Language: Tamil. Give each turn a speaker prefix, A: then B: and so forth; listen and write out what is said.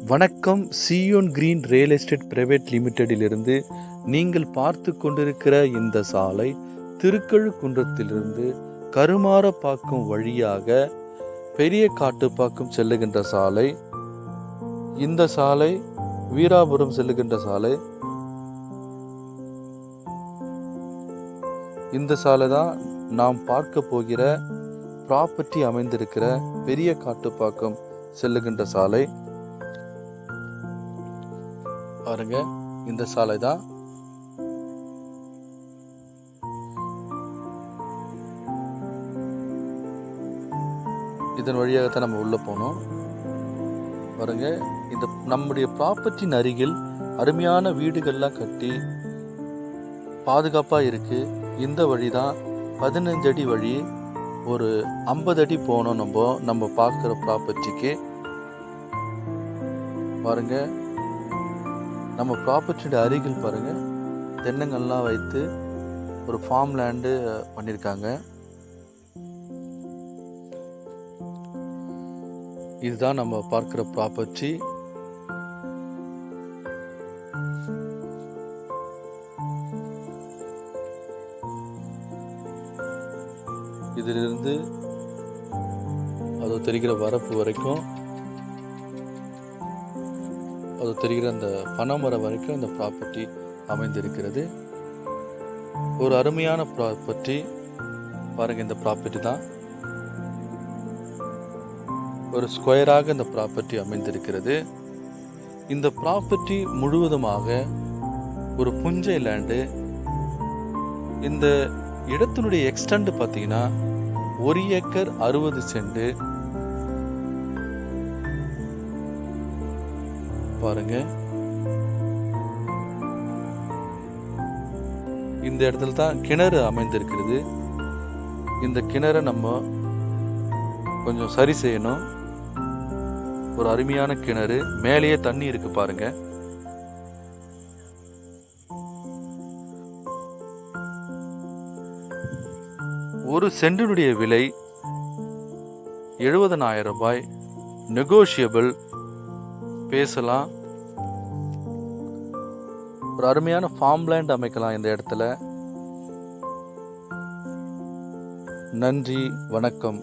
A: வணக்கம். Zion green real estate private லிமிடெடிலிருந்து நீங்கள் பார்த்து கொண்டிருக்கிற இந்த சாலை திருக்கழுக்குன்றத்திலிருந்து கருமாரப்பாக்கம் வழியாக பெரிய காட்டுப்பாக்கம் செல்லுகின்ற சாலை. இந்த சாலை வீராபுரம் செல்லுகின்ற சாலை. இந்த சாலை தான் நாம் பார்க்க போகிற ப்ராப்பர்ட்டி அமைந்திருக்கிற பெரிய காட்டுப்பாக்கம் செல்லுகின்ற சாலை. பாருங்க, இந்த சாலை தான். இதன் வழியாகத்தான் நம்ம உள்ள போனோம். பாருங்க, இந்த நம்முடைய ப்ராப்பர்ட்டியின் அருகில் அருமையான வீடுகள்லாம் கட்டி பாதுகாப்பாக இருக்கு. இந்த வழி தான் 15 அடி வழி. ஒரு 50 அடி போனோம் நம்ம பார்க்குற ப்ராப்பர்ட்டிக்கு. பாருங்க, நம்ம ப்ராப்பர்ட்டியோட அருகில் பாருங்க தென்னங்கள்லாம் வைத்து ஒரு ஃபார்ம் லேண்டு பண்ணியிருக்காங்க. இதுதான் நம்ம பார்க்குற ப்ராப்பர்ட்டி. இதிலிருந்து அது தெரிகிற வரப்பு வரைக்கும், அது தெரிகிற அந்த பனைமரம் வரைக்கும் இந்த ப்ராப்பர்ட்டி அமைந்திருக்கிறது. ஒரு அருமையான ப்ராப்பர்ட்டி. பாருங்க, இந்த ப்ராப்பர்ட்டி தான் ஒரு ஸ்கொயராக இந்த ப்ராப்பர்ட்டி அமைந்திருக்கிறது. இந்த ப்ராப்பர்ட்டி முழுவதுமாக ஒரு புஞ்சை லேண்டு. இந்த இடத்தினுடைய எக்ஸ்டெண்ட் பார்த்தீங்கன்னா 1 ஏக்கர் 60 சென்ட். பாருங்க, இந்த இடத்துல தான் கிணறு அமைந்திருக்கிறது. இந்த கிணறை நம்ம கொஞ்சம் சரி செய்யணும். ஒரு அருமையான கிணறு, மேலேயே தண்ணி இருக்கு பாருங்க. ஒரு சென்டினுடைய விலை 70,000 ரூபாய். நெகோஷியபிள், பேசலாம். ஒரு அருமையான ஃபார்ம் லேண்ட் அமைக்கலாம் இந்த இடத்துல. நன்றி, வணக்கம்.